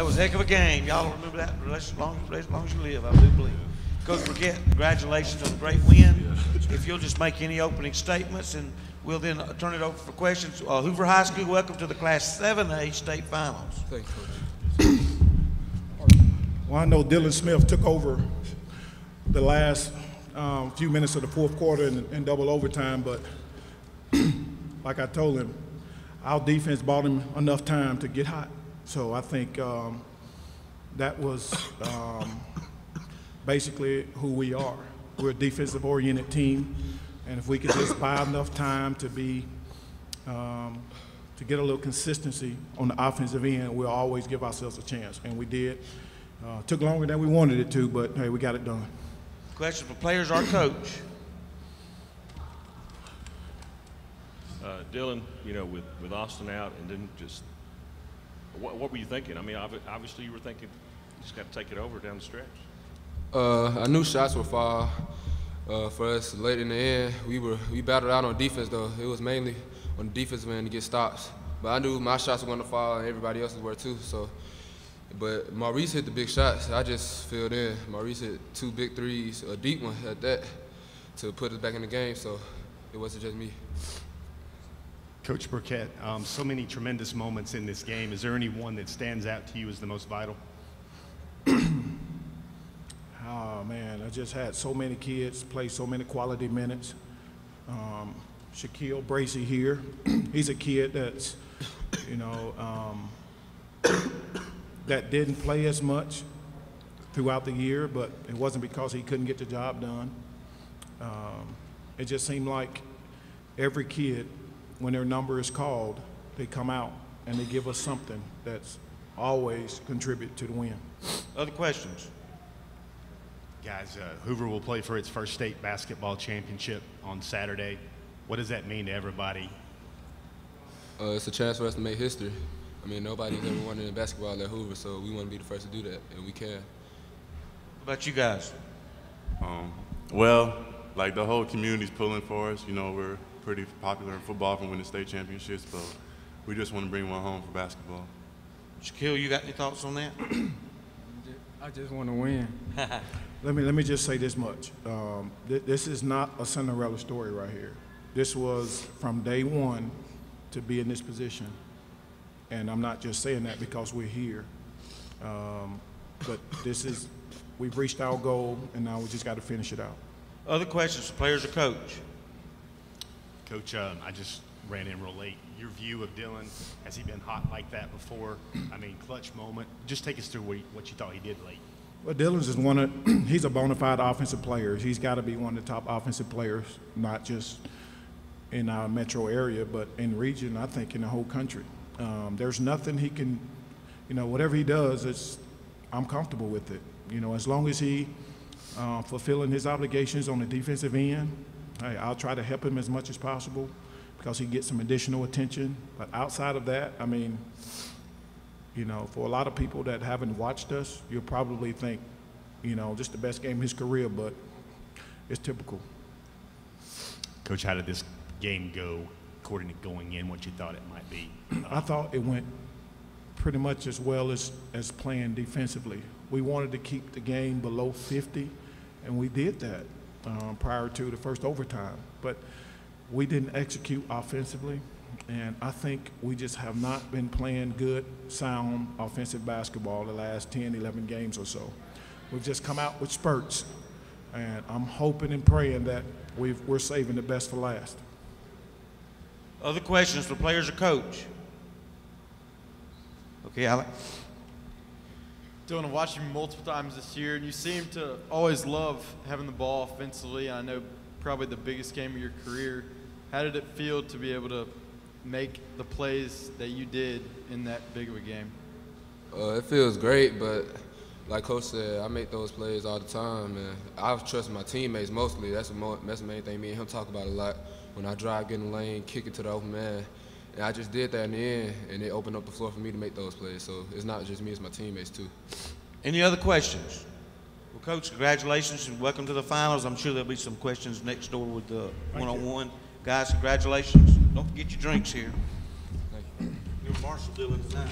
That was a heck of a game. Y'all will remember that as long as you live, I do believe. Coach Burkett, congratulations on a great win. If you'll just make any opening statements, and we'll then turn it over for questions. Hoover High School, welcome to the Class 7A State Finals. Thanks, Coach. Well, I know Dylan Smith took over the last few minutes of the fourth quarter in double overtime, but like I told him, our defense bought him enough time to get hot. So I think that was basically who we are. We're a defensive-oriented team, and if we could just buy enough time to be to get a little consistency on the offensive end, we'll always give ourselves a chance, and we did. Took longer than we wanted it to, but hey, we got it done. Question for players or coach? Dylan, you know, with Austin out, and then just what were you thinking? I mean, obviously you were thinking you just got to take it over down the stretch. I knew shots would fall for us late in the end. We battled out on defense though. It was mainly on the defensive end to get stops. But I knew my shots were going to fall and everybody else's were too. So, but Maurice hit the big shots. I just filled in. Maurice hit 2 big threes, a deep one at that, to put us back in the game. So it wasn't just me. Coach Burkett, so many tremendous moments in this game. Is there any one that stands out to you as the most vital? Oh, man, I just had so many kids play so many quality minutes. Shaquille Bracey here, he's a kid that's, you know, that didn't play as much throughout the year, but it wasn't because he couldn't get the job done. It just seemed like every kid, when their number is called, they come out and they give us something that's always contribute to the win. Other questions? Guys, Hoover will play for its first state basketball championship on Saturday. What does that mean to everybody? It's a chance for us to make history. I mean, nobody's ever won in basketball at Hoover, so we want to be the first to do that, and we can. What about you guys? Well, like the whole community's pulling for us. You know, we're pretty popular in football from winning state championships, but we just want to bring one home for basketball. Shaquille, you got any thoughts on that? I just want to win. Let me just say this much. This is not a Cinderella story right here. This was from day one to be in this position. And I'm not just saying that because we're here. But we've reached our goal, and now we just got to finish it out. Other questions for players or coach? Coach, I just ran in real late. Your view of Dylan, has he been hot like that before? I mean, clutch moment. Just take us through what you thought he did late. Well, Dylan's is he's a bona fide offensive player. He's got to be one of the top offensive players, not just in our metro area, but in region, I think in the whole country. There's nothing he can, you know, whatever he does, I'm comfortable with it. You know, as long as he fulfilling his obligations on the defensive end, hey, I'll try to help him as much as possible because he gets some additional attention. But outside of that, I mean, you know, for a lot of people that haven't watched us, you'll probably think, you know, just the best game of his career, but it's typical. Coach, how did this game go according to going in, what you thought it might be? I thought it went pretty much as well as playing defensively. We wanted to keep the game below 50, and we did that prior to the first overtime. But we didn't execute offensively, and I think we just have not been playing good, sound offensive basketball the last 10, 11 games or so. We've just come out with spurts, and I'm hoping and praying that we're saving the best for last. Other questions for players or coach? Okay, Alec. Dylan, I've watched you multiple times this year, and you seem to always love having the ball offensively. I know probably the biggest game of your career. How did it feel to be able to make the plays that you did in that big of a game? It feels great, but like Coach said, I make those plays all the time, and I trust my teammates mostly. That's the main thing me and him talk about a lot. When I drive, get in the lane, kick it to the open man. And I just did that in the end, and it opened up the floor for me to make those plays. So it's not just me, it's my teammates too. Any other questions? Well, Coach, congratulations and welcome to the finals. I'm sure there'll be some questions next door with the one-on-one. Guys, congratulations. Don't forget your drinks here. Thank you. You're Marshall Dillon tonight.